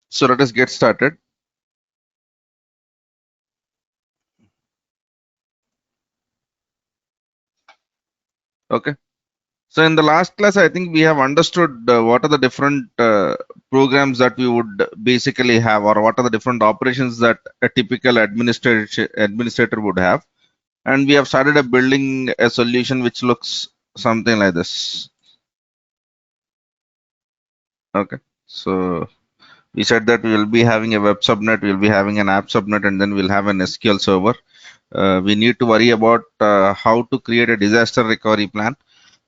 So let us get started. Okay. So in the last class, I think we have understood what are the different programs that we would basically have, or what are the different operations that a typical administrator would have. And we have started building a solution which looks something like this. Okay. So we said that we will be having a web subnet, we will be having an app subnet, and then we'll have an SQL server. We need to worry about how to create a disaster recovery plan,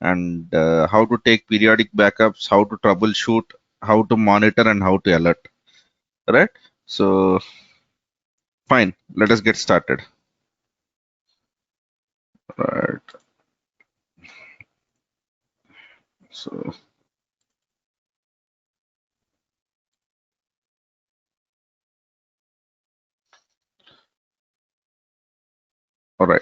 and how to take periodic backups, how to troubleshoot, how to monitor, and how to alert. Right? So, fine. Let us get started. Right. So, all right.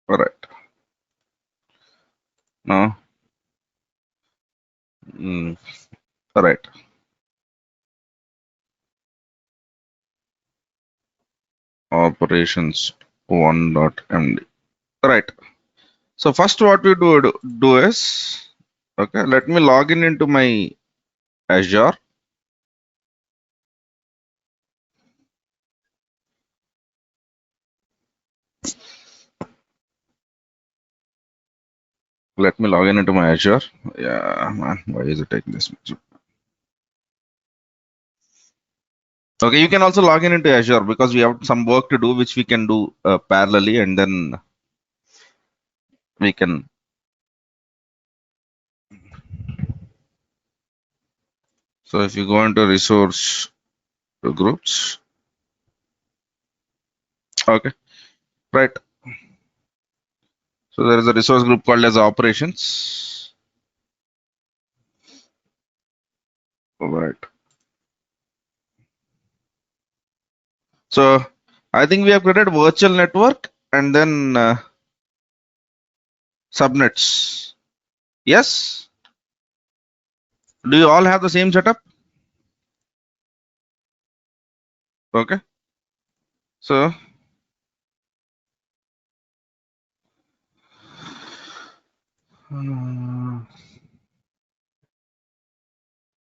All right. Now, all right. Operations 1.md. All right. So first, what we do is, okay. Let me log in into my Azure. Let me log in into my Azure. Yeah, man. Why is it taking this much? Okay, you can also log in into Azure because we have some work to do which we can do parallelly, and then we can. So if you go into resource groups, okay, right. So there is a resource group called as operations. All right. So I think we have created virtual network and then subnets. Yes. Do you all have the same setup? Okay. So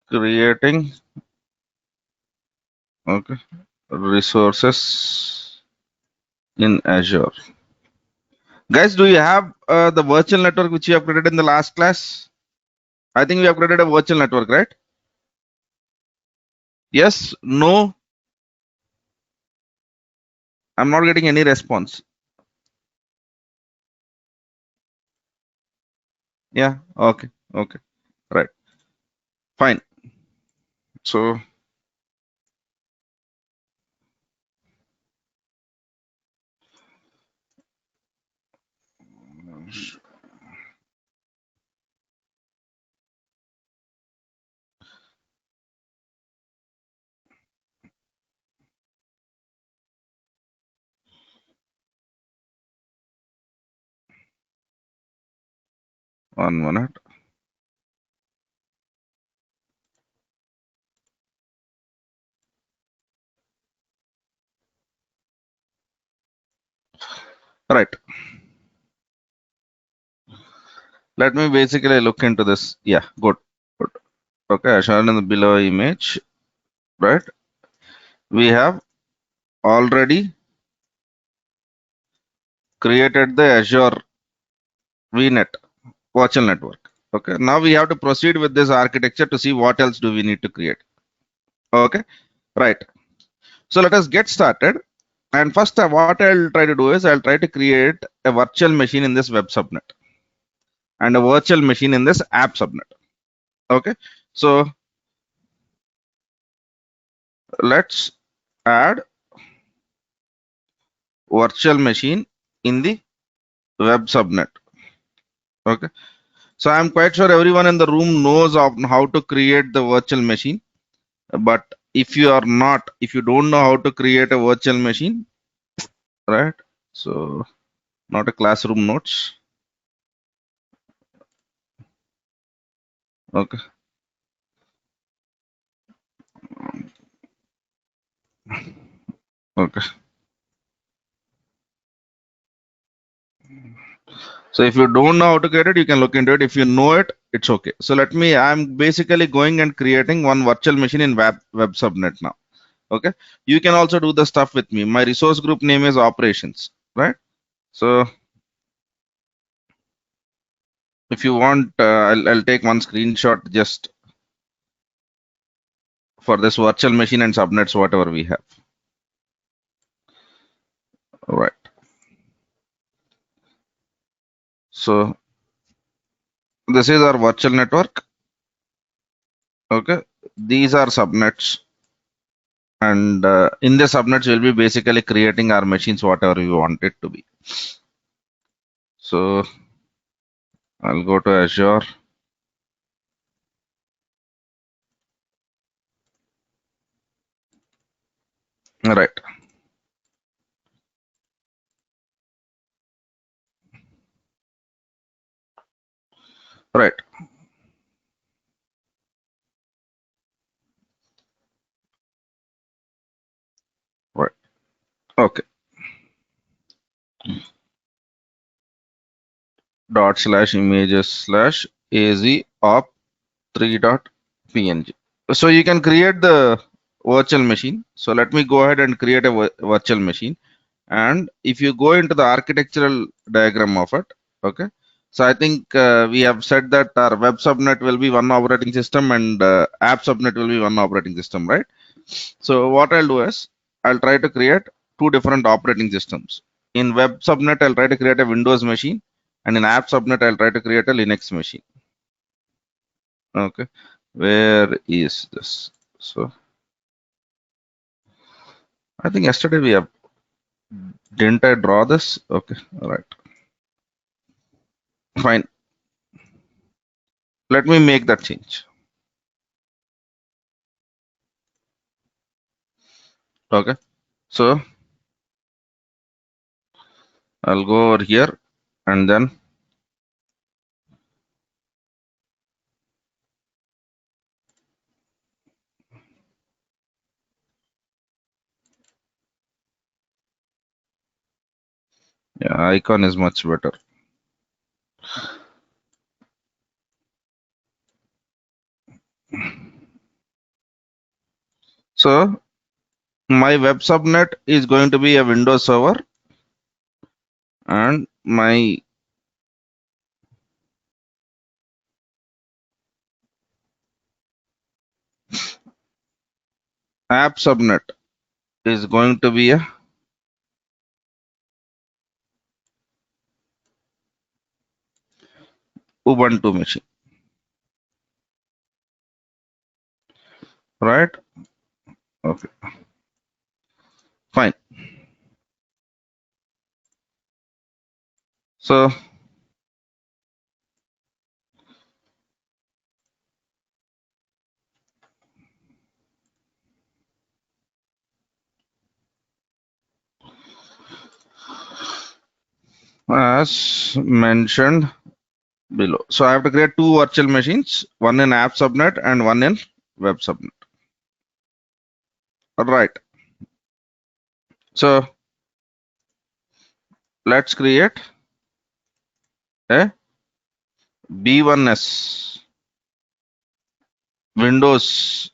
creating, okay, resources in Azure. Guys, do you have the virtual network which you have created in the last class? I think we have created a virtual network, right? Yes, no, I'm not getting any response. Yeah, okay, okay, right, fine. So, one minute. Right, let me basically look into this. Yeah, good, good. Okay, I shown in the below image, right? We have already created the Azure VNet virtual network. Okay, now we have to proceed with this architecture to see what else do we need to create. Okay, right. So let us get started. And first, what I'll try to do is I'll try to create a virtual machine in this web subnet and a virtual machine in this app subnet. Okay, so let's add virtual machine in the web subnet. Okay, so I'm quite sure everyone in the room knows of how to create the virtual machine. But if you are not, if you don't know how to create a virtual machine, right? So not a classroom notes. Okay. Okay. So if you don't know how to create it, you can look into it. If you know it, it's okay. So I'm basically going and creating one virtual machine in web subnet now. Okay. You can also do the stuff with me. My resource group name is operations, right? So if you want, I'll take one screenshot just for this virtual machine and subnets, whatever we have. All right. So this is our virtual network. Okay. These are subnets. And in the subnets, we'll be basically creating our machines, whatever we want it to be. So I'll go to Azure. Right. Right. Right. Okay. /images/az op3 dot png. So you can create the virtual machine. So let me go ahead and create a virtual machine. And if you go into the architectural diagram of it, okay. So I think we have said that our web subnet will be one operating system and app subnet will be one operating system, right? So what I'll do is I'll try to create two different operating systems. In web subnet, I'll try to create a Windows machine, and in app subnet, I'll try to create a Linux machine. Okay, where is this? So I think yesterday we have, didn't I draw this? Okay, all right, fine. Let me make that change. Okay, so I'll go over here and then yeah, icon is much better. So my web subnet is going to be a Windows server, and my app subnet is going to be a Ubuntu machine, right? Okay, fine. So as mentioned below, so I have to create two virtual machines, one in app subnet and one in web subnet. All right. So let's create a B1S Windows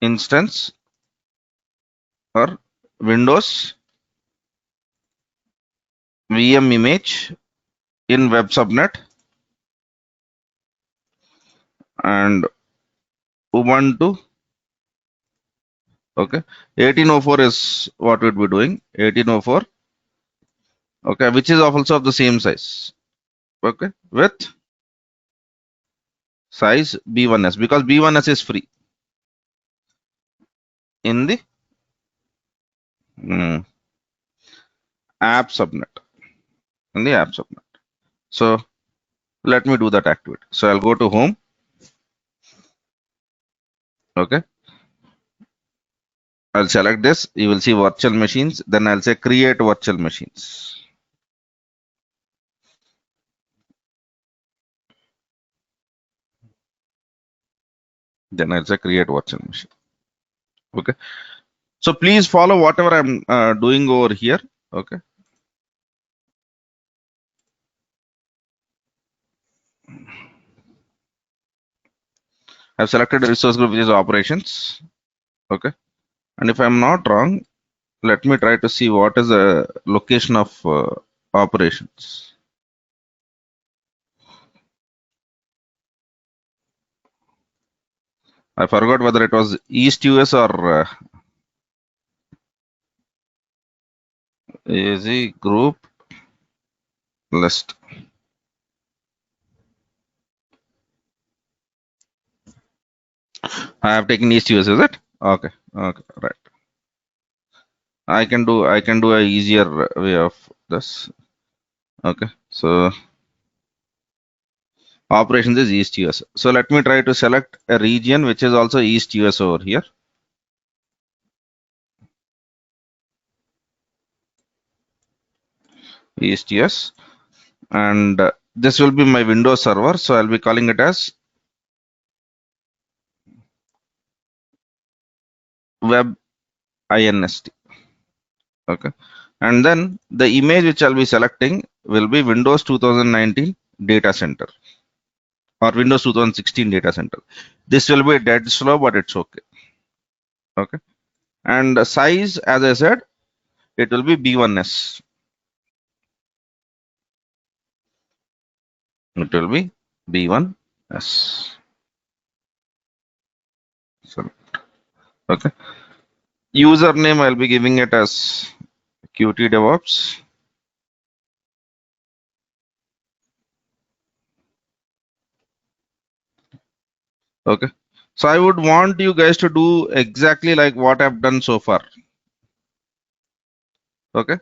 instance or Windows VM image in web subnet and Ubuntu. Okay, 1804 is what we'd be doing. 1804. Okay, which is also of the same size. Okay, with size B1S because B1S is free in the app subnet. In the app subnet. So let me do that activity. So I'll go to home. Okay. I'll select this. You will see virtual machines. Then I'll say create virtual machines. Then I'll say create virtual machine. Okay. So please follow whatever I'm doing over here. Okay. I've selected a resource group which is operations. Okay. And if I'm not wrong, let me try to see what is the location of operations. I forgot whether it was East US or easy group list. I have taken East US, is it? Okay. Okay. Right. I can do a easier way of this. Okay. So operations is East US. So let me try to select a region which is also East US over here. East US. And this will be my Windows server. So I'll be calling it as web inst. Okay. And then the image which I'll be selecting will be Windows 2019 data center or Windows 2016 data center. This will be dead slow, but it's okay. Okay. And the size, as I said, it will be B1S. It will be B1S. So, okay. Username, I'll be giving it as Qt DevOps. Okay. So I would want you guys to do exactly like what I've done so far. Okay.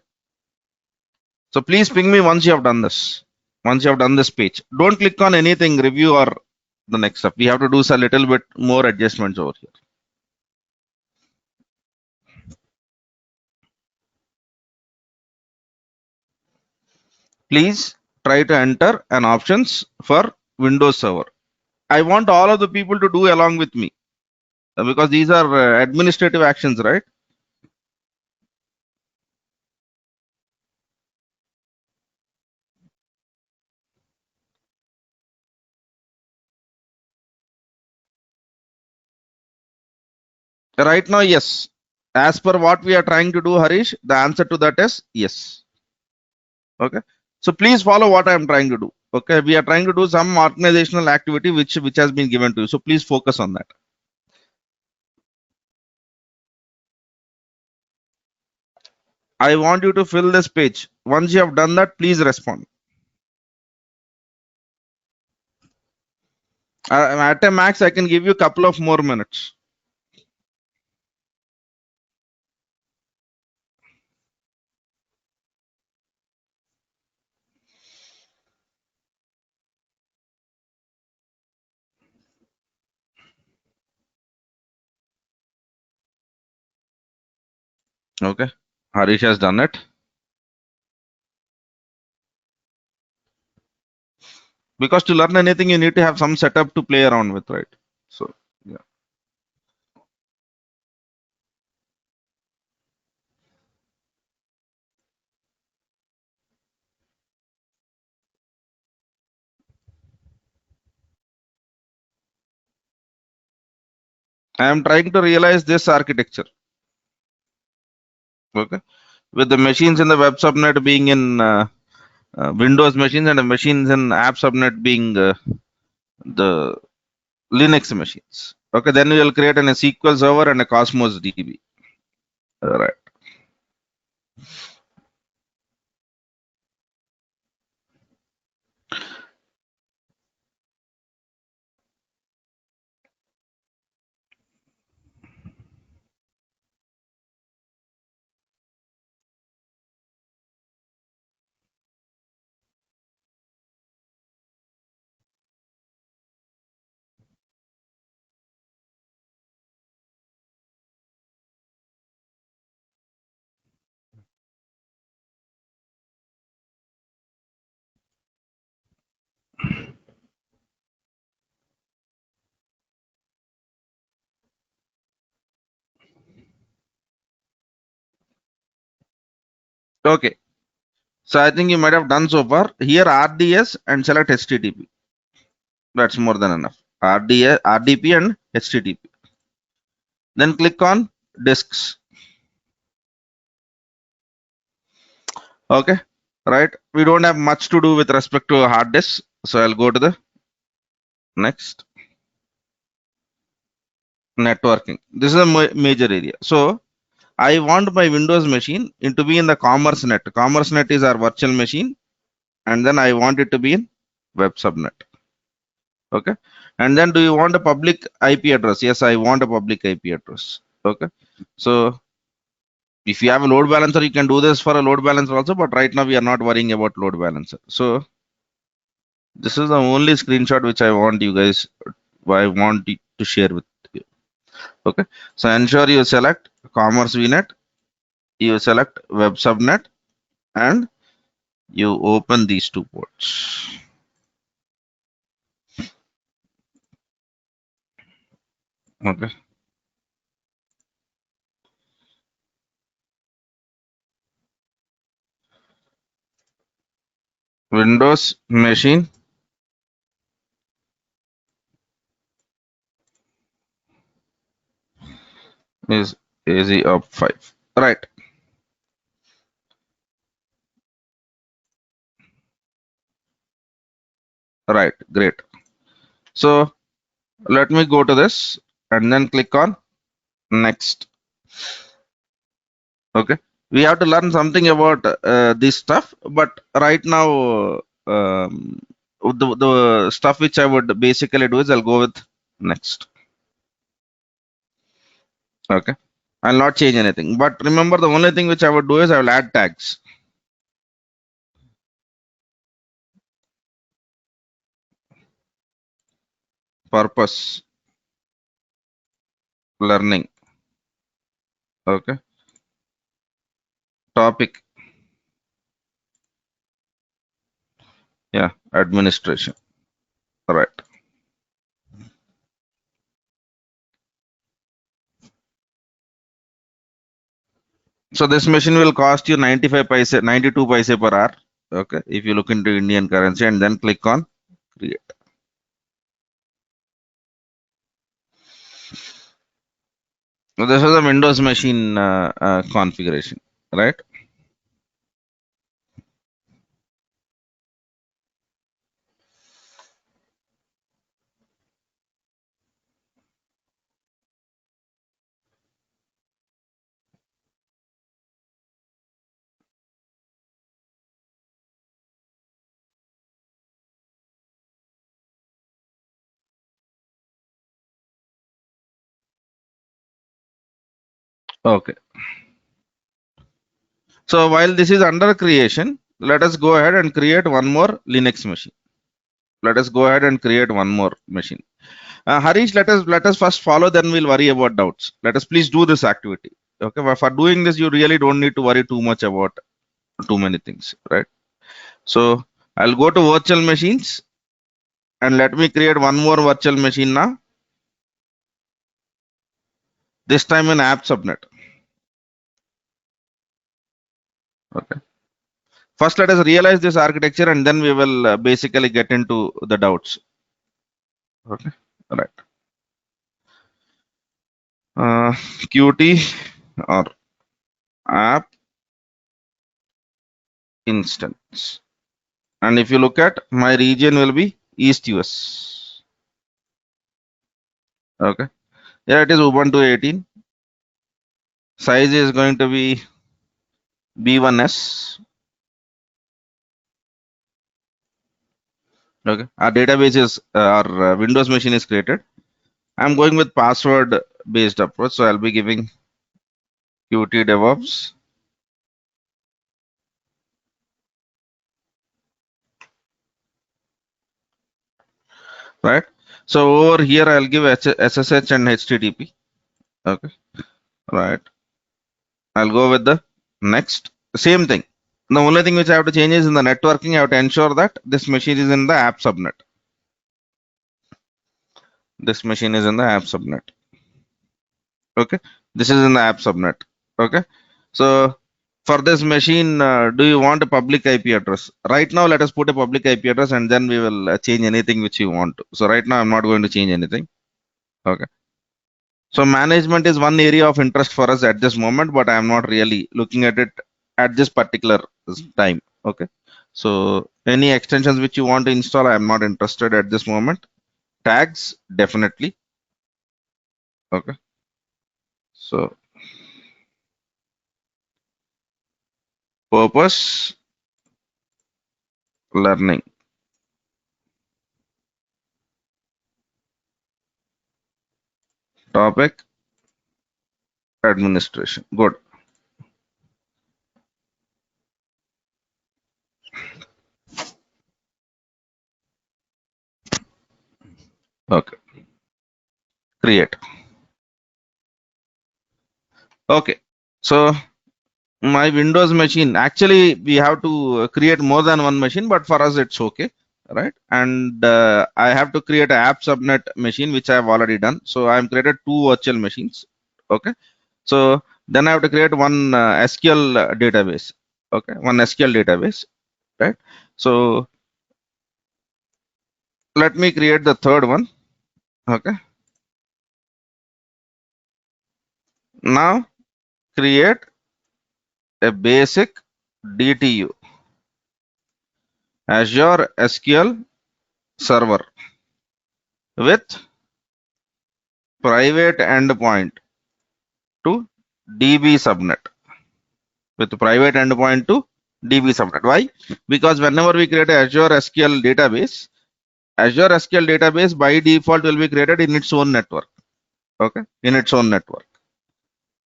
So please ping me once you have done this. Once you have done this page. Don't click on anything, review or the next step. We have to do a little bit more adjustments over here. Please try to enter an options for Windows Server. I want all of the people to do along with me because these are administrative actions, right? Right now, yes. As per what we are trying to do, Harish, the answer to that is yes. Okay. So please follow what I am trying to do. Okay. We are trying to do some organizational activity which has been given to you. So please focus on that. I want you to fill this page. Once you have done that, please respond. At a max, I can give you a couple of more minutes. Okay. Harish has done it. Because to learn anything, you need to have some setup to play around with, right? So, yeah. I am trying to realize this architecture. Okay. With the machines in the web subnet being in Windows machines and the machines in app subnet being the Linux machines. Okay, then we will create an SQL server and a Cosmos DB. All right. Okay. So I think you might have done so far. Here RDS and select HTTP. That's more than enough. RDS, RDP and HTTP. Then click on disks. Okay. Right. We don't have much to do with respect to hard disk. So I'll go to the next. Networking. This is a major area. So I want my Windows machine to be in the Commerce Net. Commerce Net is our virtual machine, and then I want it to be in Web Subnet. Okay. And then do you want a public IP address? Yes, I want a public IP address. Okay. So if you have a load balancer, you can do this for a load balancer also, but right now we are not worrying about load balancer. So this is the only screenshot which I want you guys, I want to share with you. Okay. So ensure you select Commerce VNet, you select Web Subnet, and you open these two ports. Okay. Windows machine is AZ of 5. Right. Right. Great. So let me go to this and then click on next. Okay. We have to learn something about this stuff, but right now, the stuff which I would basically do is I'll go with next. Okay. I'll not change anything. But remember, the only thing which I would do is I will add tags. Purpose, learning. Okay. Topic. Yeah. Administration. Right. So this machine will cost you 95 paise, 92 paise per hour. Okay. If you look into Indian currency and then click on create. So this is a Windows machine configuration, right? Okay. So while this is under creation, let us go ahead and create one more Linux machine. Let us go ahead and create one more machine. Harish, let us first follow, then we'll worry about doubts. Let us please do this activity. Okay. For doing this, you really don't need to worry too much about too many things, right? So I'll go to virtual machines and let me create one more virtual machine now. This time in app subnet. Okay. First, let us realize this architecture and then we will basically get into the doubts. Okay. All right. Qt or app instance. And if you look at my region will be East US. Okay. Yeah, it is Ubuntu 18. Size is going to be B1S. Okay. Our database is our Windows machine is created. I'm going with password based approach. So I'll be giving Qt DevOps. Right. So over here I'll give SSH and HTTP. Okay. Right. I'll go with the next. Same thing. The only thing which I have to change is in the networking. I have to ensure that this machine is in the app subnet. This machine is in the app subnet. Okay. This is in the app subnet. Okay. So For this machine, do you want a public IP address? Right now, let us put a public IP address and then we will change anything which you want to. So right now, I'm not going to change anything. Okay. So management is one area of interest for us at this moment, but I am not really looking at it at this particular time. Okay. So any extensions which you want to install, I am not interested at this moment. Tags, definitely. Okay. So purpose, learning. Topic, administration. Good. Okay. Create. Okay. So my Windows machine, actually we have to create more than one machine, but for us it's okay, right? And I have to create an app subnet machine, which I have already done. So I have created two virtual machines. Okay. So then I have to create one SQL database. Okay. One SQL database, right? So let me create the third one. Okay. Now create a basic DTU, Azure SQL server with private endpoint to DB subnet. With private endpoint to DB subnet. Why? Because whenever we create a Azure SQL database, by default will be created in its own network. Okay, in its own network.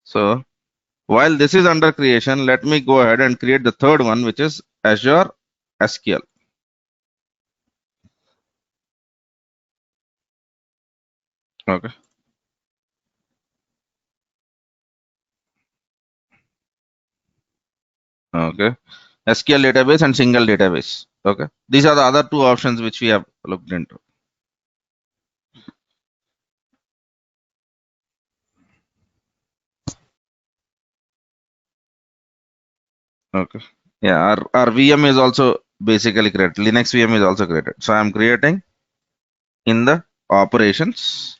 So while this is under creation, let me go ahead and create the third one, which is Azure SQL. Okay. Okay. SQL database and single database. Okay. These are the other two options which we have looked into. Okay. Yeah, our VM is also basically created. Linux VM is also created. So I'm creating in the operations.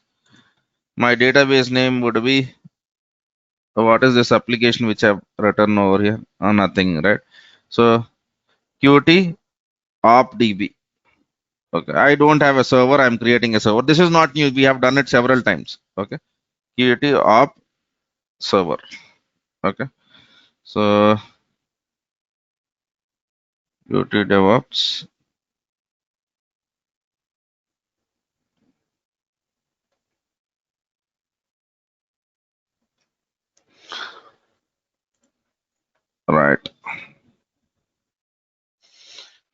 My database name would be, what is this application which I've written over here? Oh, nothing, right? So Qt opdb. Okay. I don't have a server. I'm creating a server. This is not new. We have done it several times. Okay. Qt op server. Okay. So Qt DevOps. Right.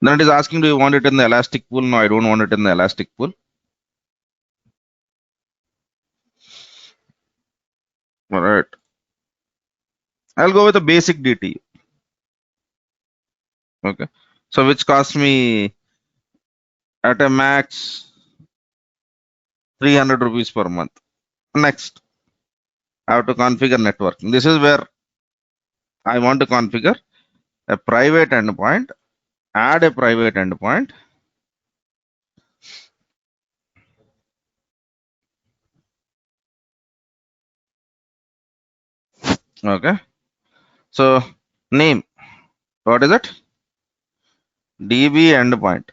Then it is asking, do you want it in the Elastic pool? No, I don't want it in the Elastic pool. All right. I'll go with a basic DT. Okay. So which costs me at a max 300 rupees per month. Next, I have to configure network. This is where I want to configure a private endpoint, add a private endpoint. Okay. So name, what is it? DB endpoint.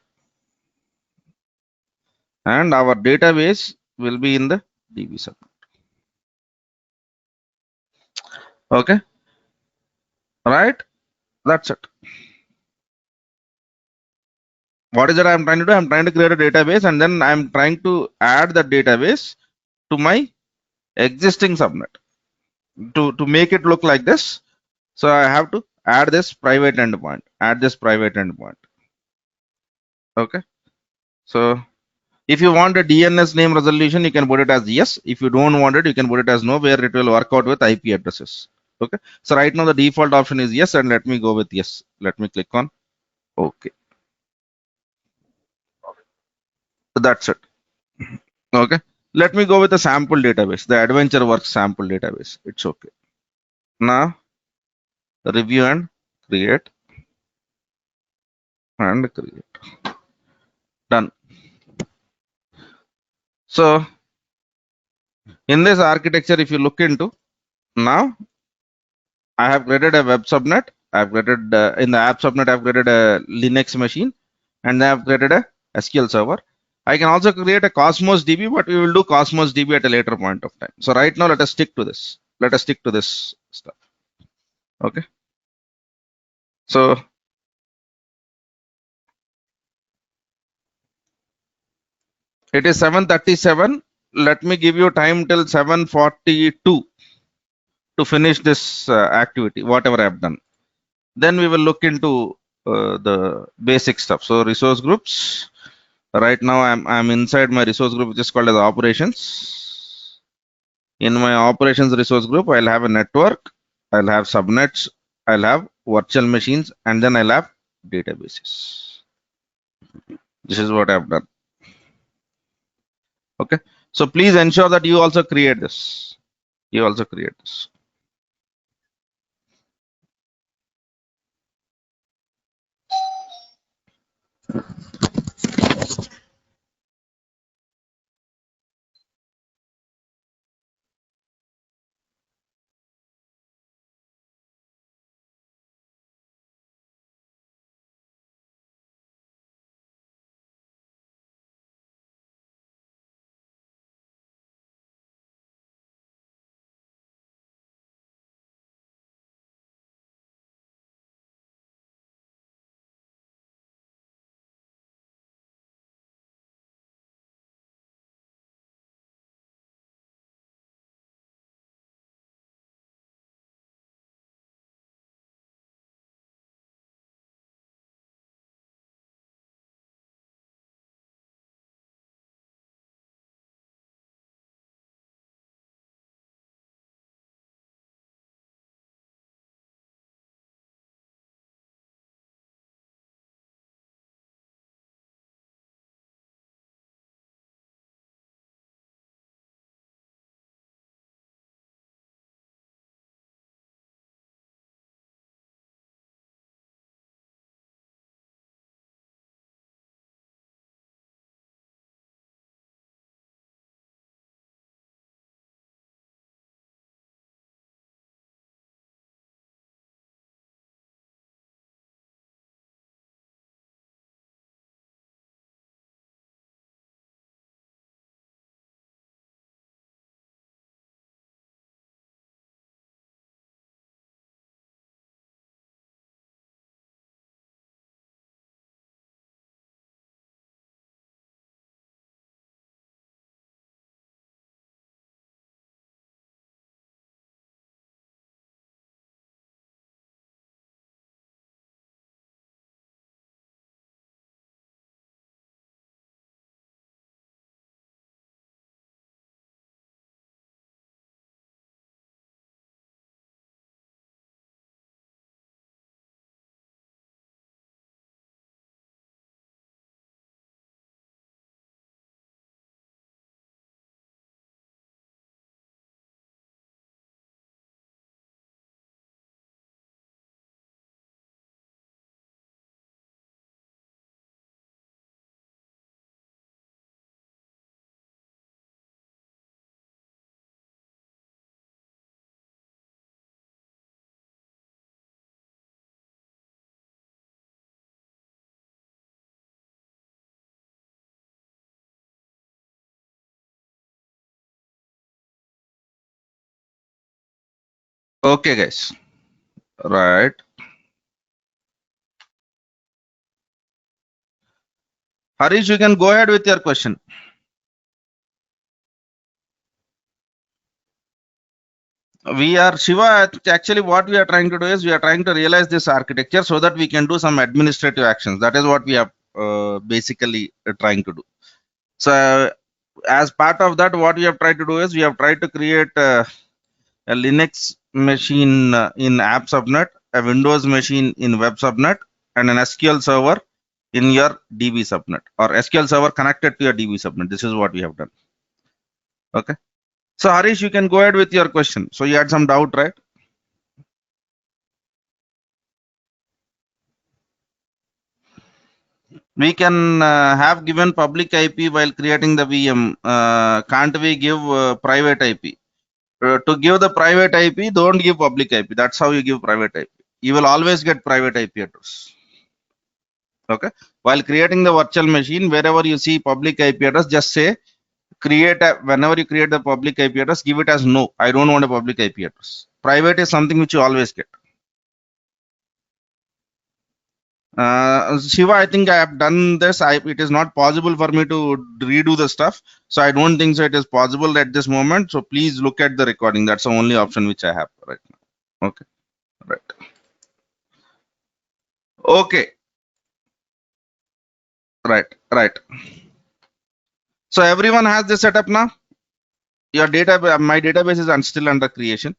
And our database will be in the DB subnet. Okay. Right. That's it. What is it I'm trying to do? I'm trying to create a database and then I'm trying to add the database to my existing subnet. To make it look like this, so I have to add this private endpoint. Okay. So if you want a DNS name resolution, you can put it as yes. If you don't want it, you can put it as no, where it will work out with IP addresses. Okay. So right now the default option is yes, and let me go with yes. Let me click on OK. So that's it. Okay. Let me go with the sample database, the AdventureWorks sample database. It's okay. Now review and create and create. Done. So in this architecture, if you look into now, I have created a web subnet. I've created in the app subnet, I've created a Linux machine, and I have created a SQL server. I can also create a Cosmos DB, but we will do Cosmos DB at a later point of time. So right now, let us stick to this. Let us stick to this stuff. Okay. So it is 7:37. Let me give you time till 7:42 to finish this activity, whatever I have done. Then we will look into the basic stuff. So resource groups. Right now I'm inside my resource group, which is called as operations. In my operations resource group, I'll have a network, I'll have subnets, I'll have virtual machines, and then I'll have databases. This is what I've done. Okay. So please ensure that you also create this. You also create this. Okay, guys. Right. Harish, you can go ahead with your question. We are Shiva. Actually, what we are trying to do is we are trying to realize this architecture so that we can do some administrative actions. That is what we are basically trying to do. So, as part of that, what we have tried to do is we have tried to create a Linux machine in app subnet, a Windows machine in web subnet, and an SQL server in your DB subnet, or SQL server connected to your DB subnet. This is what we have done. Okay. So Harish, you can go ahead with your question. So you had some doubt, right? We can have given public IP while creating the VM. Can't we give private IP? To give the private IP, don't give public IP. That's how you give private IP. You will always get private IP address. Okay. While creating the virtual machine, wherever you see public IP address, just say whenever you create the public IP address, give it as no. I don't want a public IP address. Private is something which you always get. Shiva, I think I have done this. It is not possible for me to redo the stuff. So I don't think so it is possible at this moment. So please look at the recording. That's the only option which I have right now. Okay. Right. Okay. Right. Right. So everyone has this setup now. Your my database is still under creation.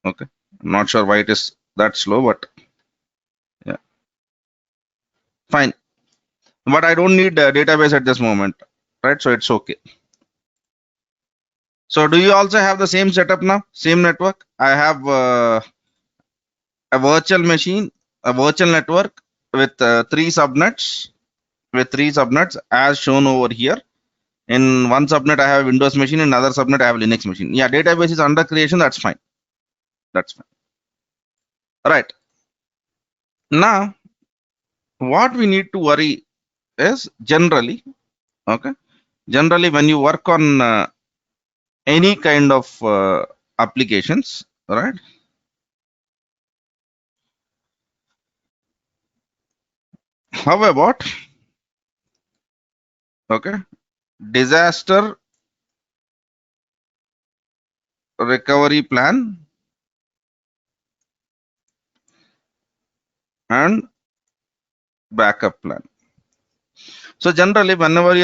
Okay. I'm not sure why it is that slow, but yeah, fine. But I don't need a database at this moment, right? So it's okay. So do you also have the same setup now? Same network? I have a virtual machine, a virtual network with three subnets, as shown over here. In one subnet, I have a Windows machine. In another subnet, I have a Linux machine. Yeah, database is under creation. That's fine. That's fine. Right. Now, what we need to worry is generally, okay, generally when you work on any kind of applications, right? How about, okay, disaster recovery plan and backup plan? So generally, whenever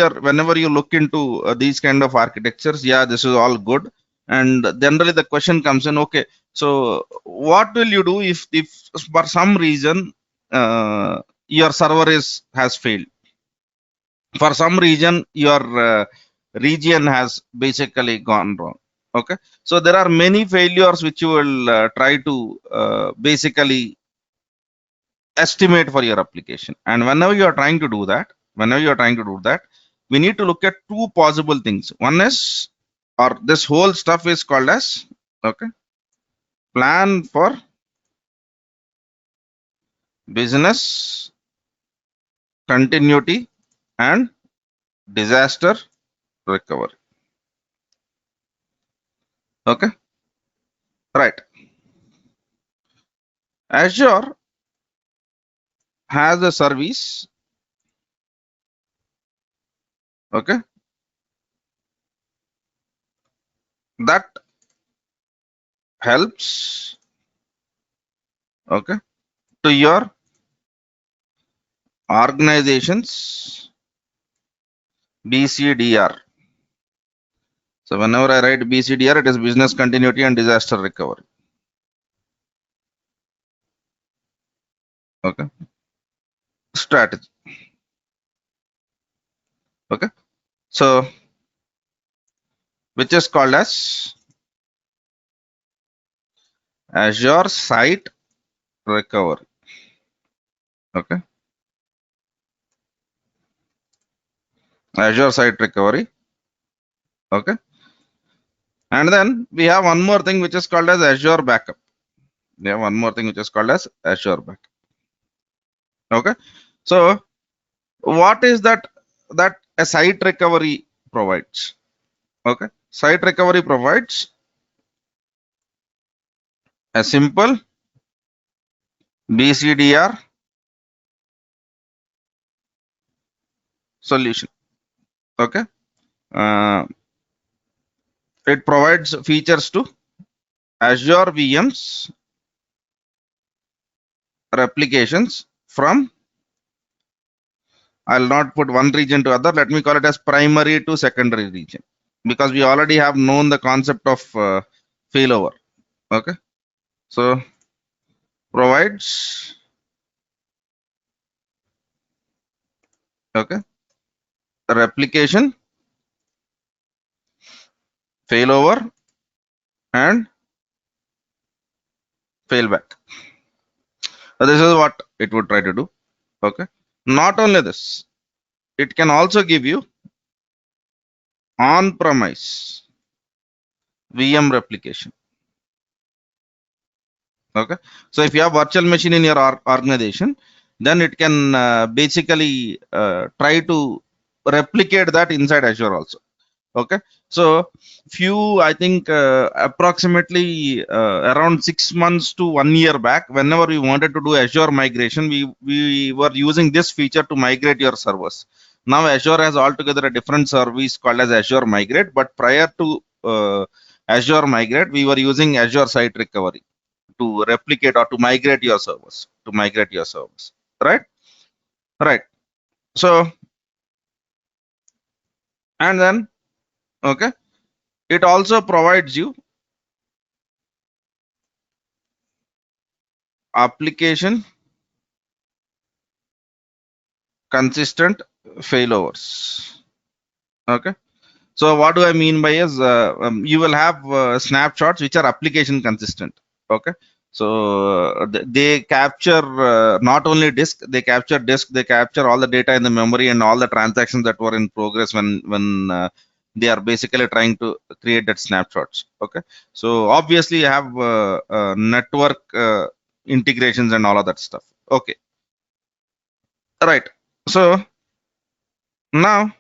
you look into these kind of architectures, yeah, this is all good. And generally, the question comes in, okay, so what will you do if for some reason your server has failed? For some reason, your region has basically gone wrong. Okay, so there are many failures which you will try to basically estimate for your application. And whenever you are trying to do that, we need to look at two possible things. One is, or this whole stuff is called as, okay, plan for business continuity and disaster recovery. Okay, right. Azure has a service, okay, that helps, okay, to your organizations BCDR. So whenever I write BCDR, it is business continuity and disaster recovery. Okay, strategy. Okay, so which is called as Azure Site Recovery. Okay, Azure Site Recovery. Okay, and then we have one more thing which is called as Azure Backup. We have one more thing which is called as Azure Backup. Okay, so what is that a site recovery provides? Okay, site recovery provides a simple BCDR solution. Okay, it provides features to Azure VMs replications from, I'll not put one region to other, let me call it as primary to secondary region, because we already have known the concept of failover. Okay, so provides, okay, replication, failover and failback. So this is what it would try to do. Okay, Not only this, it can also give you on-premise VM replication. Okay, so if you have virtual machine in your organization, then it can basically try to replicate that inside Azure also. Okay, so few, I think approximately around 6 months to 1 year back, whenever we wanted to do Azure migration, we were using this feature to migrate your servers. Now Azure has altogether a different service called as Azure Migrate, but prior to Azure Migrate, we were using Azure Site Recovery to replicate or to migrate your servers, right. So, and then, okay, it also provides you application consistent failovers. Okay, so what do I mean by is you will have snapshots which are application consistent. Okay, so they capture not only disk, they capture all the data in the memory and all the transactions that were in progress when they are basically trying to create that snapshots. Okay, so obviously you have network integrations and all of that stuff. Okay, right. So now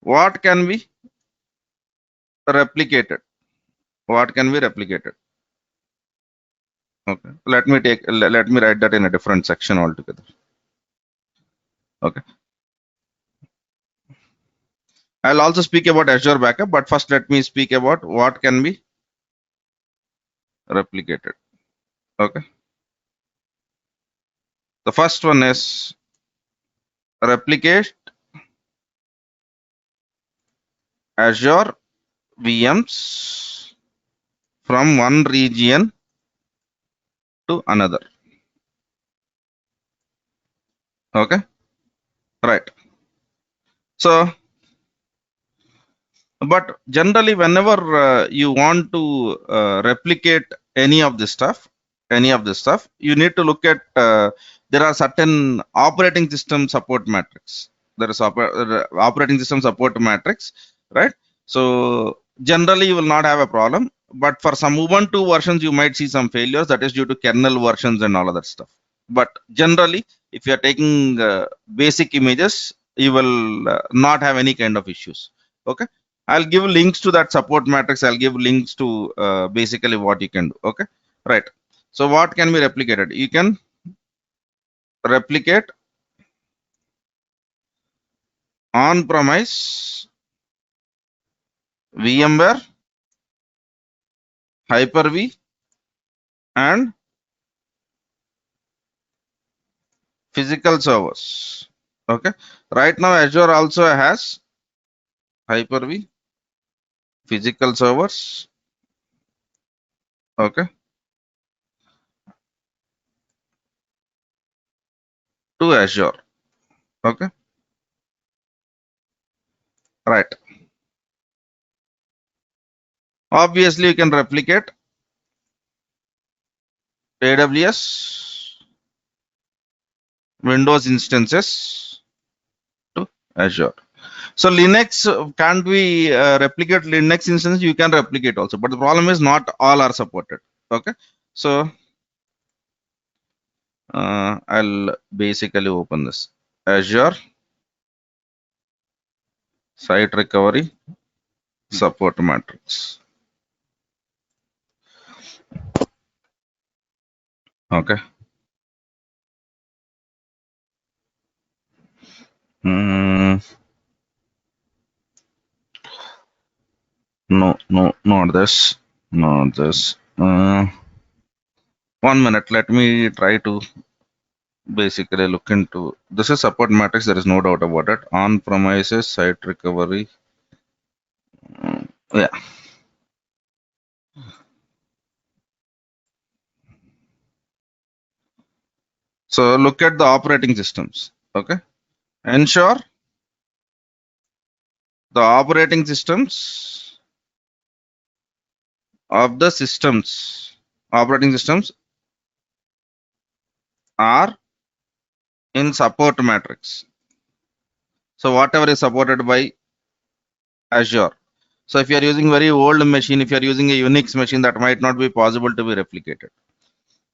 what can be replicated? What can be replicated? Okay, let me write that in a different section altogether. Okay, I'll also speak about Azure backup, but first let me speak about what can be replicated. Okay, the first one is replicate Azure VMs from one region to another. Okay, right. So, but generally, whenever you want to replicate any of this stuff, you need to look at there are certain operating system support matrix. There is operating system support matrix, right? So generally, you will not have a problem. But for some Ubuntu versions, you might see some failures. That is due to kernel versions and all of that stuff. But generally, if you are taking basic images, you will not have any kind of issues. Okay, I'll give links to that support matrix. I'll give links to basically what you can do. Okay, right. So what can be replicated? You can replicate on-premise VMware, Hyper-V, and physical servers. Okay, right now Azure also has Hyper-V, physical servers. Okay, to Azure. Okay, right. Obviously, you can replicate AWS, Windows instances to Azure. So Linux can't be replicate Linux instance. You can replicate also, but the problem is not all are supported. Okay, so I'll basically open this Azure Site Recovery Support Matrix. Okay. Mm, no, not this. Not this. 1 minute. Let me try to basically look into this is support matrix. There is no doubt about it. On premises site recovery. Yeah. So look at the operating systems. Okay. Ensure the operating systems of the operating systems are in support matrix. So whatever is supported by Azure. So if you are using very old machine, if you are using a Unix machine, that might not be possible to be replicated.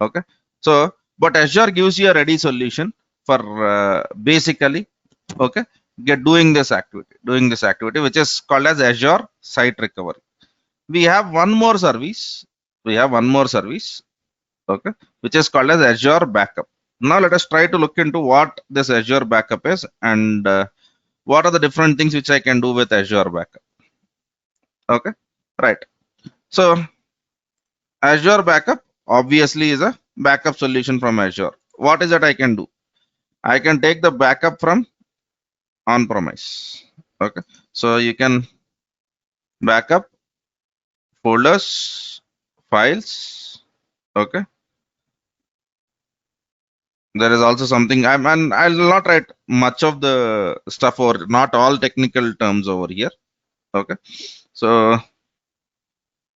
Okay. So, but Azure gives you a ready solution for basically, okay, doing this activity, which is called as Azure Site Recovery. We have one more service. We have one more service, okay, which is called as Azure Backup. Now let us try to look into what this Azure Backup is and what are the different things which I can do with Azure Backup. Okay, right. So Azure Backup obviously is a backup solution from Azure. What is that I can do? I can take the backup from on-premise. Okay, so you can backup folders, files. Okay, there is also something and I'll not write much of the stuff or not all technical terms over here. Okay, so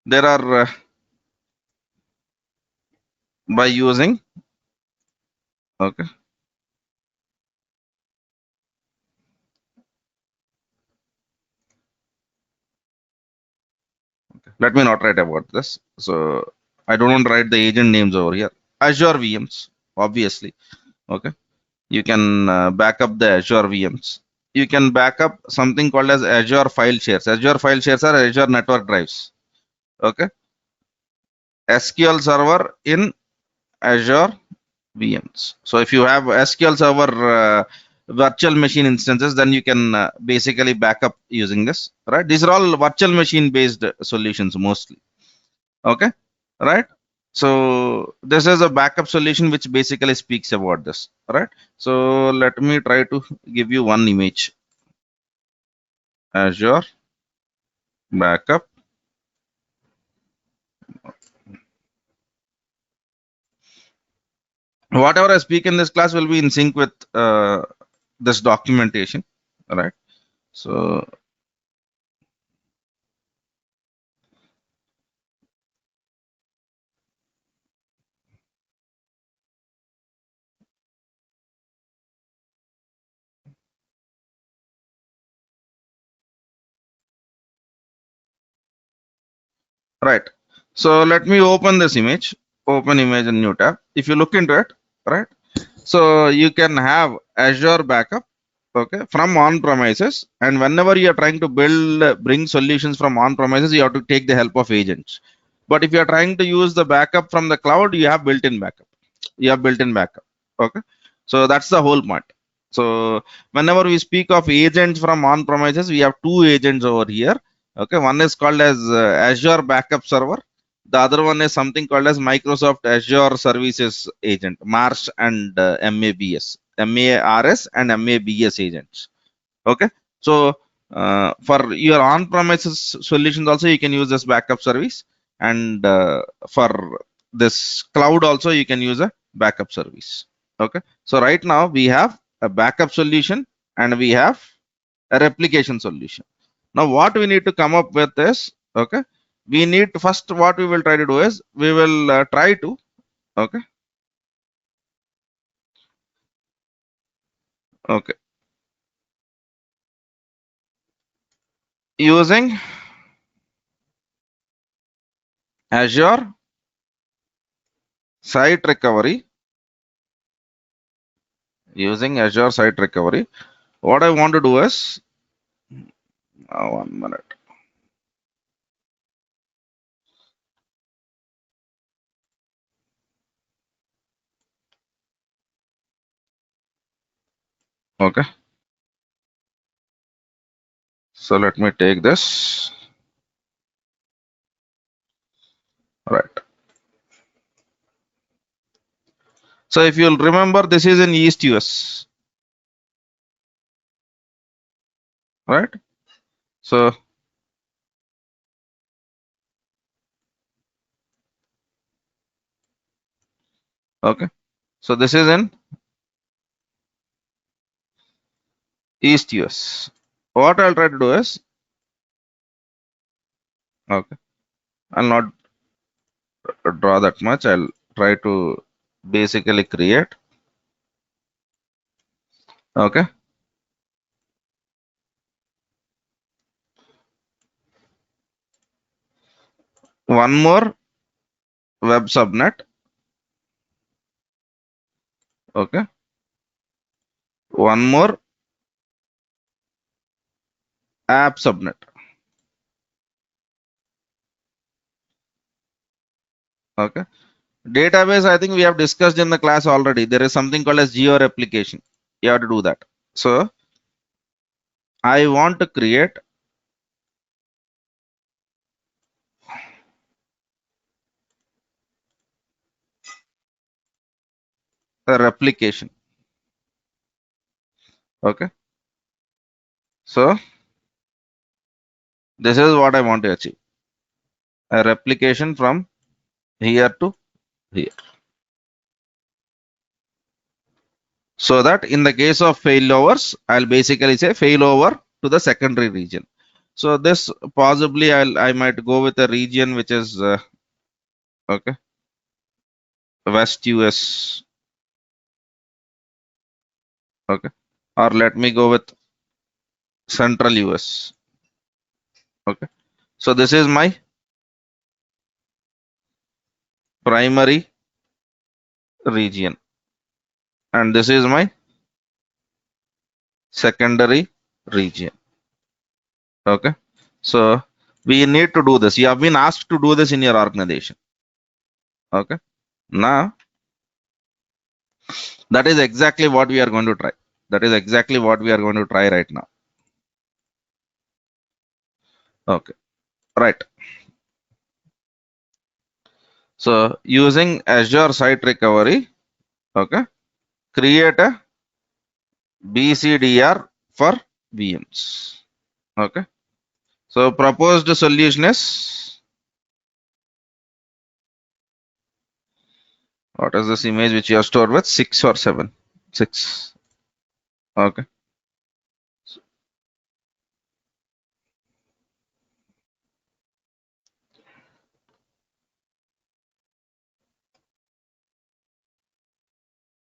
there are by using, okay, let me not write about this. So I don't write the agent names over here. Azure VMs, obviously. Okay, you can back up the Azure VMs. You can back up something called as Azure file shares. Azure file shares are Azure network drives. Okay, SQL server in Azure VMs. So if you have SQL server virtual machine instances, then you can basically back up using this, right? These are all virtual machine based solutions mostly. Okay, right? So this is a backup solution which basically speaks about this, right? So let me try to give you one image. Azure backup. Whatever I speak in this class will be in sync with this documentation, right? So right. So let me open this image. Open image in new tab. If you look into it, right? So you can have Azure backup, okay, from on-premises, and whenever you are trying to build, bring solutions from on-premises, you have to take the help of agents. But if you are trying to use the backup from the cloud, you have built-in backup. You have built-in backup. Okay, so that's the whole point. So whenever we speak of agents from on-premises, we have two agents over here. Okay, one is called as Azure Backup Server. The other one is something called as Microsoft Azure Services Agent, MARS and MABS, MARS and MABS agents. Okay, so for your on-premises solutions also you can use this backup service, and for this cloud also you can use a backup service. Okay, so right now we have a backup solution and we have a replication solution. Now what we need to come up with is, okay, we need to first, what we will try to do is we will try to, okay, okay, using Azure Site Recovery, what I want to do is, 1 minute. Okay, so let me take this. Right. So if you'll remember, this is in East US, right? So okay, so this is in East US. What I'll try to do is, okay, I'll not draw that much. I'll try to basically create. Okay. One more web subnet. Okay. One more app subnet. Okay. Database, I think we have discussed in the class already. There is something called as geo replication. You have to do that. So I want to create a replication. Okay. So this is what I want to achieve. A replication from here to here. So that in the case of failovers, I'll basically say failover to the secondary region. So this possibly I might go with a region which is okay, West US. Okay. Or let me go with Central US. Okay. So this is my primary region and this is my secondary region. Okay. So we need to do this. You have been asked to do this in your organization. Okay. Now that is exactly what we are going to try. That is exactly what we are going to try right now. Okay. Right. So using Azure Site Recovery, okay, create a BCDR for VMs. Okay. So proposed solution is, what is this image which you have stored with? 6 or 7? 6. Okay.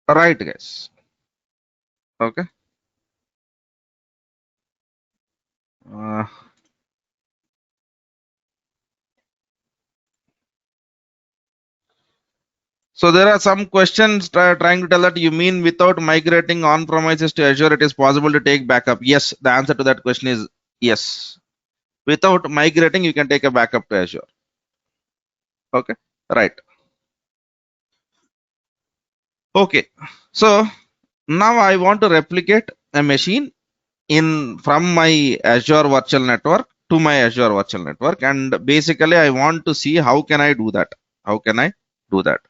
Right, guys. Okay. Uh, so there are some questions trying to tell that you mean without migrating on premises to Azure, it is possible to take backup. Yes, the answer to that question is yes. Without migrating, you can take a backup to Azure. Okay. Right. Okay. So now I want to replicate a machine in from my Azure Virtual Network to my Azure Virtual Network, and basically I want to see how can I do that. How can I do that?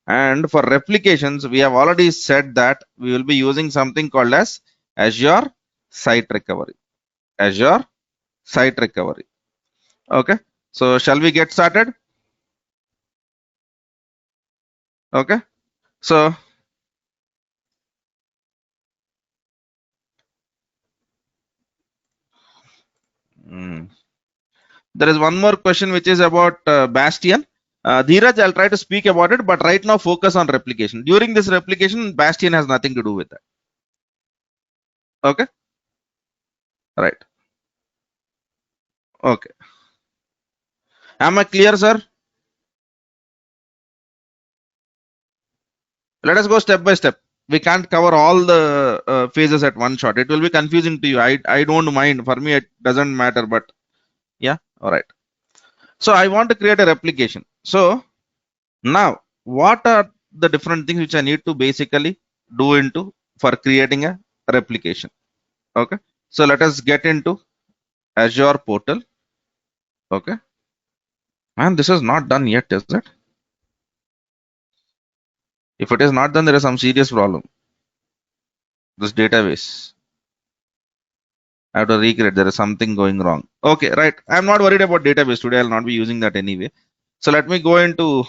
And for replications, we have already said that we will be using something called as Azure Site Recovery. Azure Site Recovery. Okay. So shall we get started? Okay. So mm, there is one more question which is about Bastion. Dheeraj, I'll try to speak about it, but right now focus on replication. During this replication, Bastion has nothing to do with that. Okay, right. Okay. Am I clear, sir? Let us go step by step. We can't cover all the phases at one shot. It will be confusing to you. I don't mind. For me, it doesn't matter. But yeah, all right. So I want to create a replication. So now, what are the different things which I need to basically do into for creating a replication? Okay. So let us get into Azure portal. Okay. And this is not done yet, is it? If it is not done, there is some serious problem. This database. I have to recreate. There is something going wrong. Okay, right. I'm not worried about database today. I'll not be using that anyway. So let me go into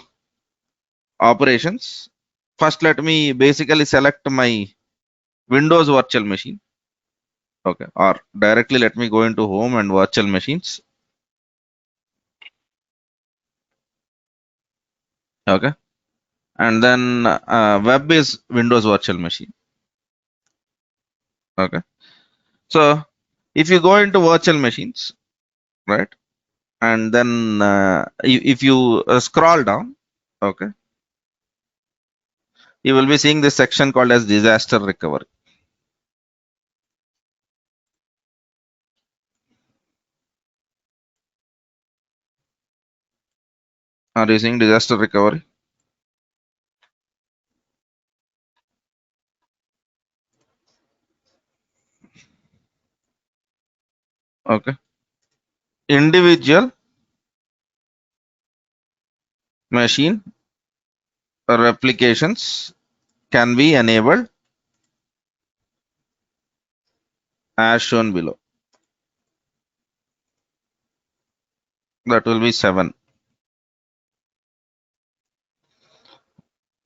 operations. First, let me basically select my Windows virtual machine. Okay. Or directly let me go into home and virtual machines. Okay. And then web is Windows virtual machine. Okay. So if you go into virtual machines, right, and then if you scroll down, okay, you will be seeing this section called as disaster recovery. Are you seeing disaster recovery? Okay. Individual machine replications can be enabled as shown below. That will be 7.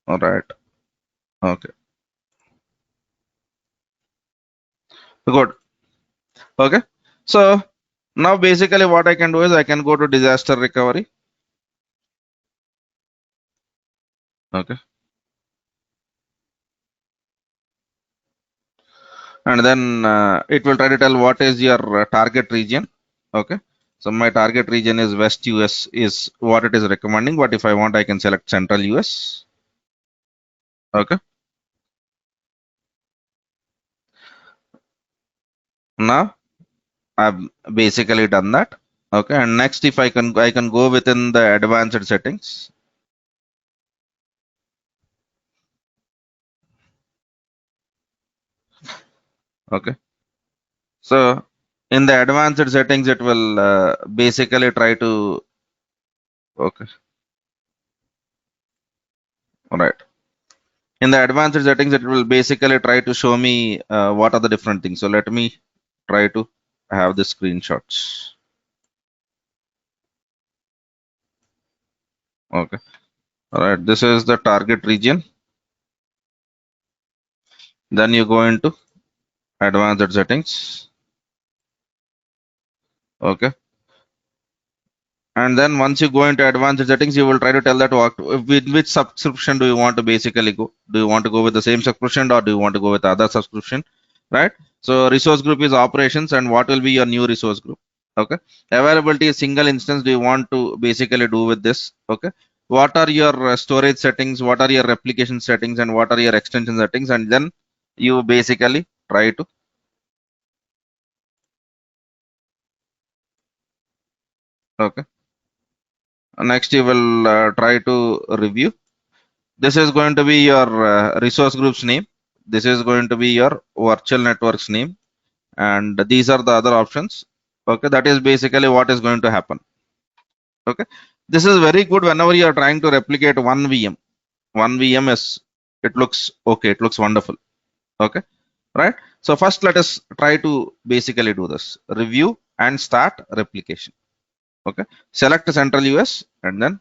All right. Okay. Good. Okay. So now basically what I can do is I can go to disaster recovery. Okay. And then it will try to tell what is your target region. Okay. So my target region is West US is what it is recommending. But if I want, I can select Central US. Okay. Now I've basically done that. Okay. And next, if I can go within the advanced settings. Okay. So in the advanced settings, it will basically try to, okay, all right. In the advanced settings, it will basically try to show me what are the different things. So let me try to have the screenshots. Okay. All right. This is the target region. Then you go into advanced settings. Okay. And then once you go into advanced settings, you will try to tell that what, with which subscription do you want to basically go? Do you want to go with the same subscription or do you want to go with other subscription? Right? So resource group is operations, and what will be your new resource group? Okay. Availability is single instance. Do you want to basically do with this? Okay. What are your storage settings? What are your replication settings? And what are your extension settings? And then you basically try to, okay. Next, you will try to review. This is going to be your resource group's name. This is going to be your virtual network's name. And these are the other options. Okay. That is basically what is going to happen. Okay. This is very good whenever you are trying to replicate one VM. One VM is, it looks okay. It looks wonderful. Okay. Right. So first let us try to basically do this. Review and start replication. Okay. Select Central US and then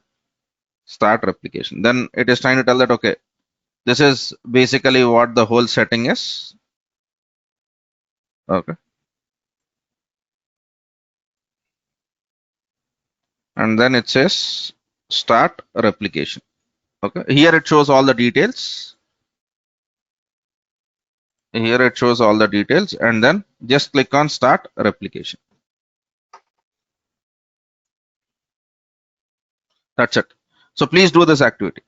start replication. Then it is trying to tell that, okay, this is basically what the whole setting is. Okay. And then it says start replication. Okay. Here it shows all the details. Here it shows all the details, and then just click on start replication. That's it. So please do this activity.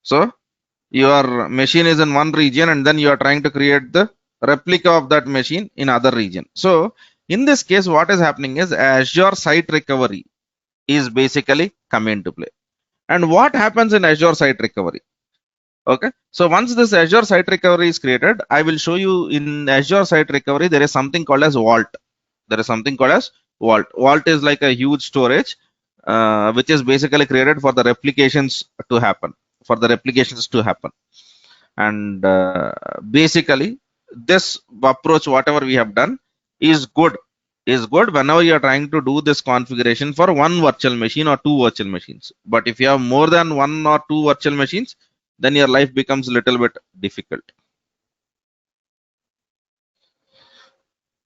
So your machine is in one region and then you are trying to create the replica of that machine in other region. So in this case, what is happening is Azure Site Recovery is basically coming into play. And what happens in Azure Site Recovery? Okay. So once this Azure Site Recovery is created, I will show you in Azure Site Recovery, there is something called as Vault. There is something called as Vault. Vault is like a huge storage, which is basically created for the replications to happen, And basically, this approach, whatever we have done, is good. Is good whenever you are trying to do this configuration for one virtual machine or two virtual machines. But if you have more than one or two virtual machines, then your life becomes a little bit difficult.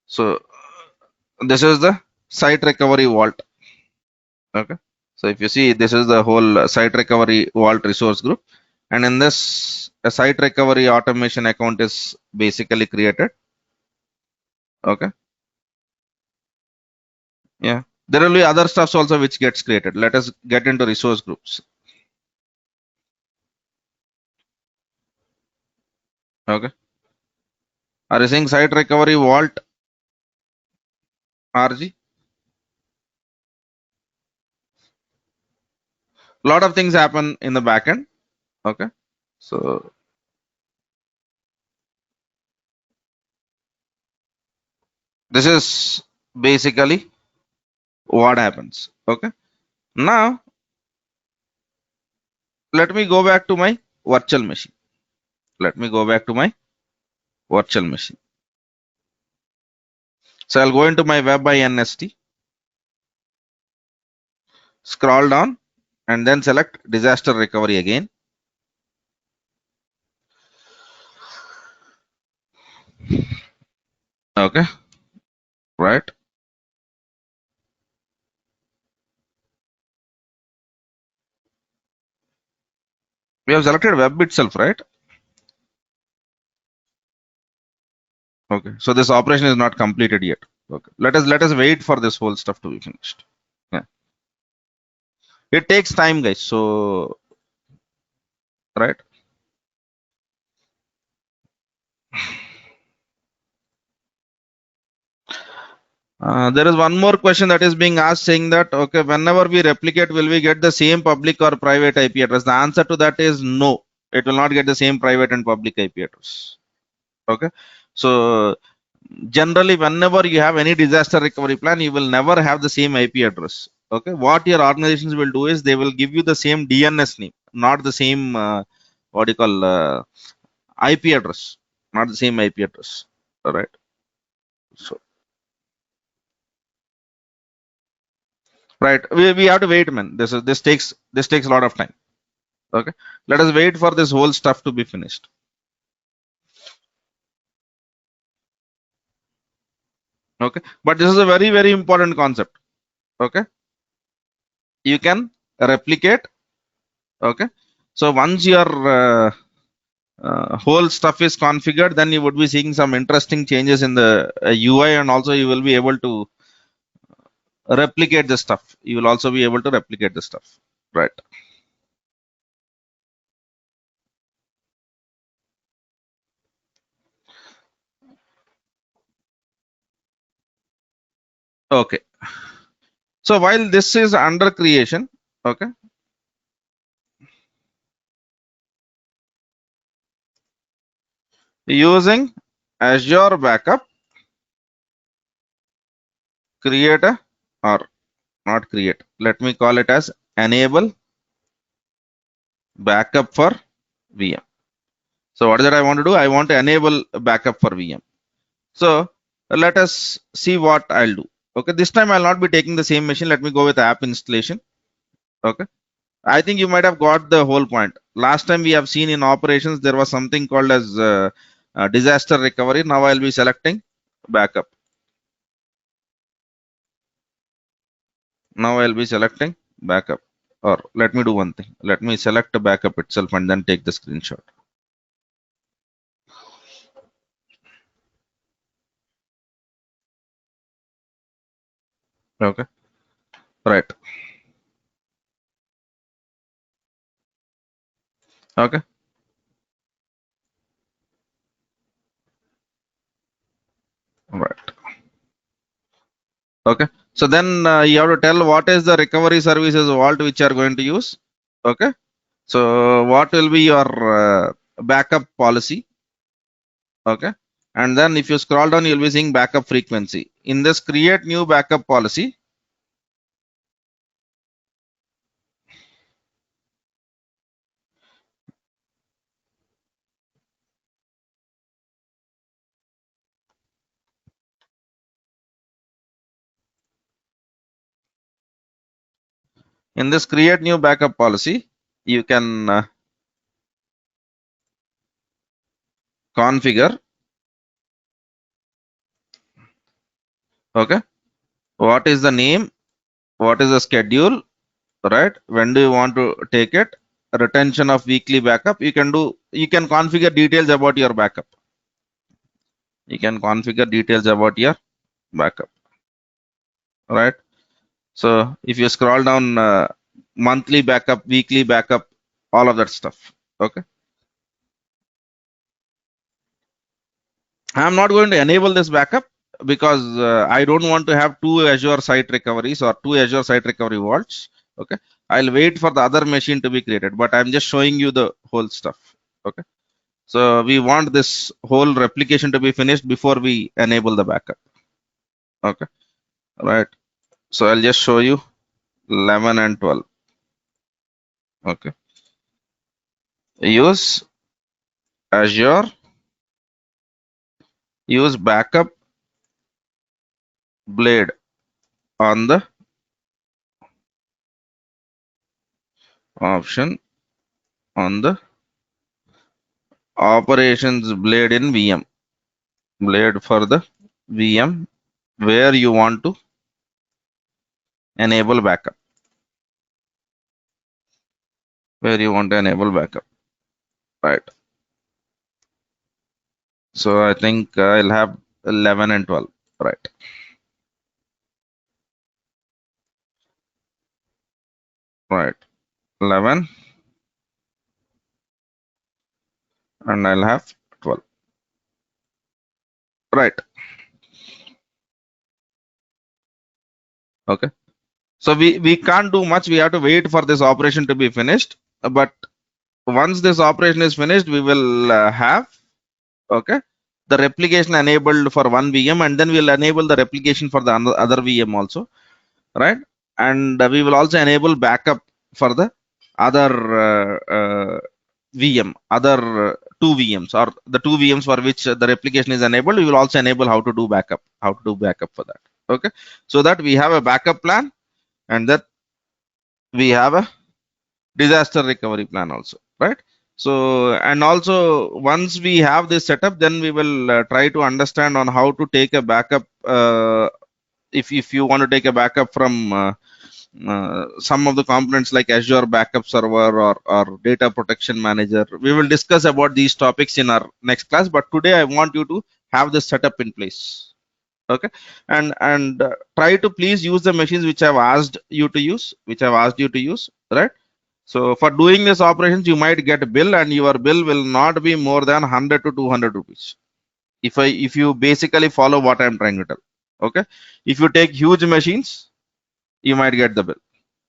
So this is the site recovery vault. Okay. So if you see, this is the whole site recovery vault resource group. And in this a site recovery automation account is basically created. Okay. Yeah. There will be other stuffs also which gets created. Let us get into resource groups. Okay. Are you saying site recovery vault RG? Lot of things happen in the backend. Okay. So this is basically what happens. Okay. Now let me go back to my virtual machine. Let me go back to my virtual machine. So I'll go into my web INST, scroll down, and then select disaster recovery again. Okay. Right. We have selected web itself, right? Okay. So this operation is not completed yet. Okay. Let us wait for this whole stuff to be finished. Yeah. It takes time, guys. So right. There is one more question that is being asked saying that, okay, whenever we replicate, will we get the same public or private IP address? The answer to that is no. It will not get the same private and public IP address. Okay. So generally, whenever you have any disaster recovery plan, you will never have the same IP address. Okay. What your organizations will do is they will give you the same DNS name, not the same, what do you call, IP address, not the same IP address. All right. So, right. We have to wait, man. This takes a lot of time. Okay. Let us wait for this whole stuff to be finished. Okay. But this is a very, very important concept. Okay. You can replicate. Okay. So once your whole stuff is configured, then you would be seeing some interesting changes in the UI, and also you will be able to replicate the stuff. You will also be able to replicate the stuff. Right. Okay. So while this is under creation, okay, using Azure Backup, create a, or not create, let me call it as enable backup for VM. So what is that I want to do? I want to enable backup for VM. So let us see what I'll do. Okay, this time I'll not be taking the same machine. Let me go with app installation. Okay, I think you might have got the whole point. Last time we have seen in operations there was something called as disaster recovery. Now I'll be selecting backup. Now I'll be selecting backup. Or let me do one thing. Let me select the backup itself and then take the screenshot. Okay, right. Okay, right. Okay. So then you have to tell what is the recovery services vault which you are going to use. Okay. So what will be your backup policy? Okay. And then if you scroll down, you'll be seeing backup frequency. In this create new backup policy, in this create new backup policy, you can configure. Okay. What is the name? What is the schedule? Right. When do you want to take it? retention of weekly backup, you can configure details about your backup. You can configure details about your backup, right? So if you scroll down, monthly backup, weekly backup, all of that stuff. Okay. I'm not going to enable this backup because I don't want to have two Azure site recoveries or two Azure site recovery vaults. Okay. I'll wait for the other machine to be created, but I'm just showing you the whole stuff. Okay. So we want this whole replication to be finished before we enable the backup. Okay. Right. So I'll just show you 11 and 12. Okay. Use Azure, use backup blade on the option on the operations blade in VM. Blade for the VM where you want to enable backup. Where you want to enable backup. Right. So I think I'll have 11 and 12. Right. Right. 11 and I'll have 12. Right. Okay. So we can't do much. We have to wait for this operation to be finished. But once this operation is finished, we will have, okay, the replication enabled for one VM, and then we'll enable the replication for the other VM also, right? And we will also enable backup for the other VM, other two VMs, or the two VMs for which the replication is enabled. We will also enable how to do backup, for that. Okay, so that we have a backup plan, and that we have a disaster recovery plan also, right? So, and also once we have this setup, then we will try to understand on how to take a backup, if you want to take a backup from some of the components like Azure Backup Server, or Data Protection Manager. We will discuss about these topics in our next class, but today I want you to have this setup in place. Okay. And try to please use the machines which I've asked you to use, right? So for doing this operations, you might get a bill, and your bill will not be more than 100 to 200 rupees. If you basically follow what I'm trying to tell. Okay. If you take huge machines, you might get the bill.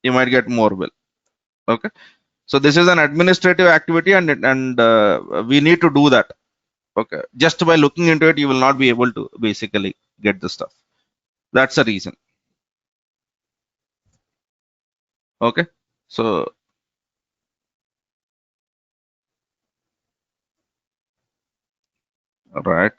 You might get more bill. Okay. So this is an administrative activity, and we need to do that. Okay. Just by looking into it, you will not be able to basically get the stuff. That's the reason. Okay. So right.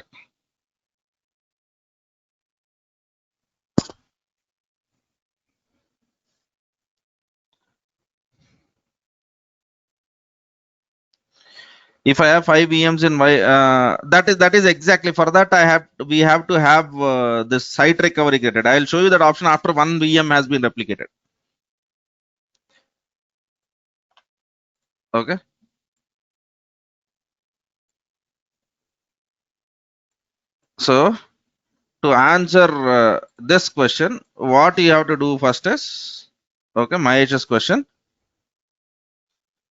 If I have 5 VMs in my, that is exactly for that we have to have this site recovery created. I'll show you that option after one VM has been replicated. Okay. So to answer this question, what you have to do first is, okay, Mahesh's question.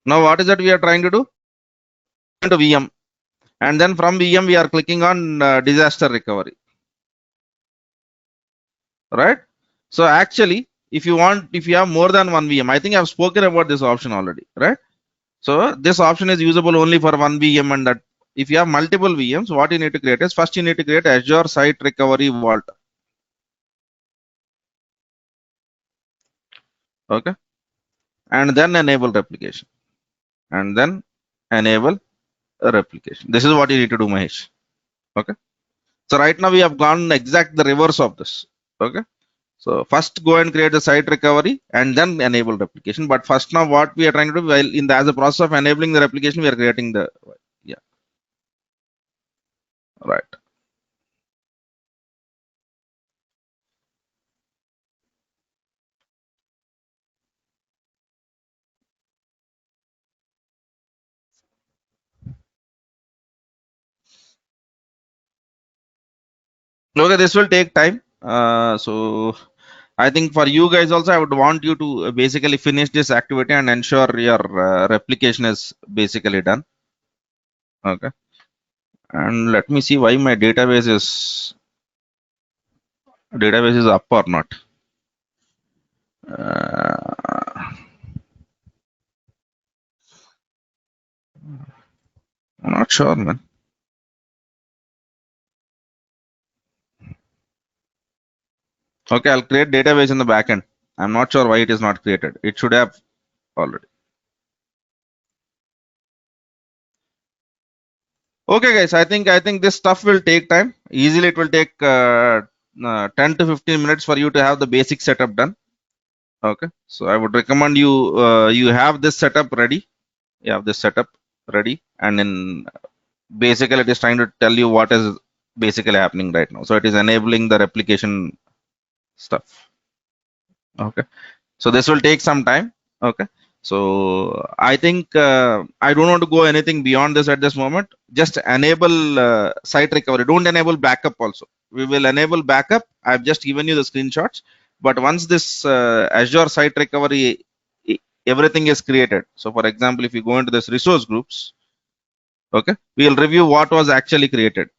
Now what is that we are trying to do? Into VM, and then from VM we are clicking on disaster recovery, right? So actually, if you have more than one VM, I think I've spoken about this option already, right? So this option is usable only for one VM, and that if you have multiple VMs, what you need to create is, first you need to create Azure Site Recovery Vault. Okay. And then enable replication. And then enable a replication. This is what you need to do, Mahesh. Okay. So right now we have gone exact the reverse of this. Okay. So first go and create the site recovery and then enable replication. But first now what we are trying to do, while in the as a process of enabling the replication, we are creating the, yeah. Right. Okay, this will take time. So I think for you guys also, I would want you to basically finish this activity and ensure your replication is basically done. Okay. And let me see why my database is up or not. I'm not sure, man. Okay, I'll create database in the backend. I'm not sure why it is not created. It should have already. Okay, guys. I think this stuff will take time. Easily, it will take 10 to 15 minutes for you to have the basic setup done. Okay. So I would recommend you have this setup ready. You have this setup ready, and then basically it is trying to tell you what is basically happening right now. So it is enabling the replication stuff. Okay. So this will take some time. Okay. So I think I don't want to go anything beyond this at this moment. Just enable site recovery. Don't enable backup also. We will enable backup. I've just given you the screenshots. But once this Azure site recovery, everything is created. So for example, if you go into this resource groups, okay, we'll review what was actually created.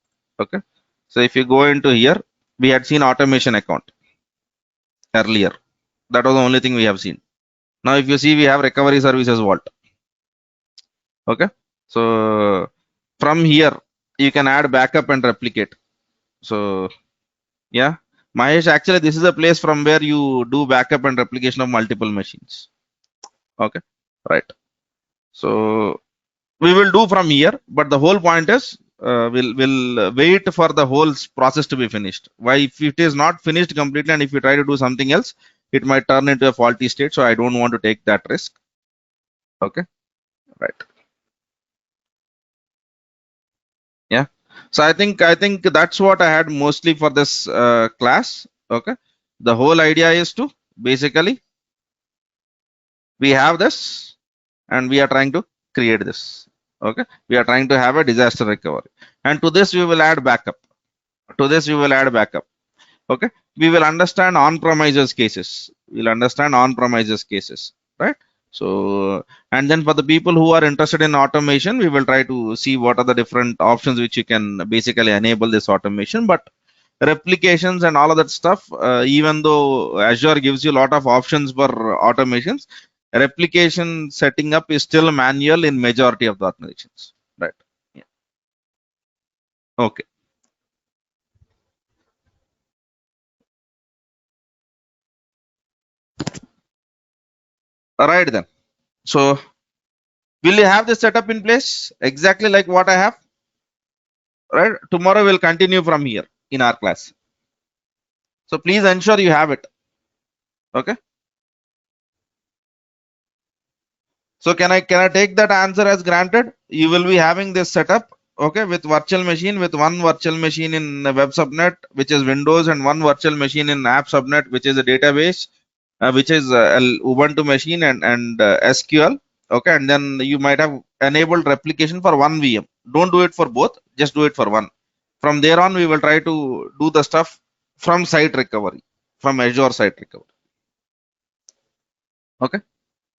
Okay. So if you go into here, we had seen automation account earlier. That was the only thing we have seen. Now, if you see, we have recovery services vault. Okay. So from here, you can add backup and replicate. So yeah, Mahesh, actually, this is a place from where you do backup and replication of multiple machines. Okay. Right. So we will do from here, but the whole point is we'll wait for the whole process to be finished. Why? If it is not finished completely, and if you try to do something else, it might turn into a faulty state. So I don't want to take that risk. Okay. Right. Yeah. So I think that's what I had mostly for this class. Okay. The whole idea is to basically we have this and we are trying to create this. Okay. We are trying to have a disaster recovery, and to this we will add backup. To this we will add backup. Okay. We will understand on-premises cases. We'll understand on-premises cases, right? So, and then for the people who are interested in automation, we will try to see what are the different options which you can basically enable this automation. But replications and all of that stuff, even though Azure gives you a lot of options for automations, replication setting up is still manual in majority of the organizations, right? Yeah. Okay. All right then. So will you have this setup in place exactly like what I have? Right. Tomorrow we'll continue from here in our class. So please ensure you have it. Okay. So can I take that answer as granted? You will be having this setup, okay, with virtual machine, with one virtual machine in web subnet, which is Windows, and one virtual machine in app subnet, which is a database, which is Ubuntu machine and SQL. Okay, and then you might have enabled replication for one VM. Don't do it for both. Just do it for one. From there on, we will try to do the stuff from site recovery, from Azure site recovery. Okay.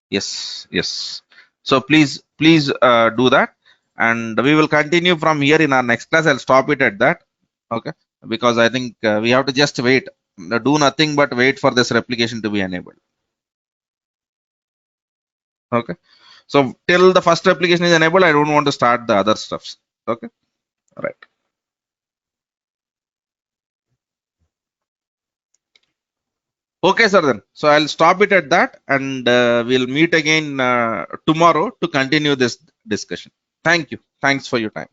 Yes. Yes. So please do that, and we will continue from here in our next class. I'll stop it at that. Okay. Because I think we have to just wait. Do nothing but wait for this replication to be enabled. Okay. So till the first replication is enabled, I don't want to start the other stuffs. Okay. All right. Okay, sir. Then so I'll stop it at that, and we'll meet again tomorrow to continue this discussion. Thank you. Thanks for your time.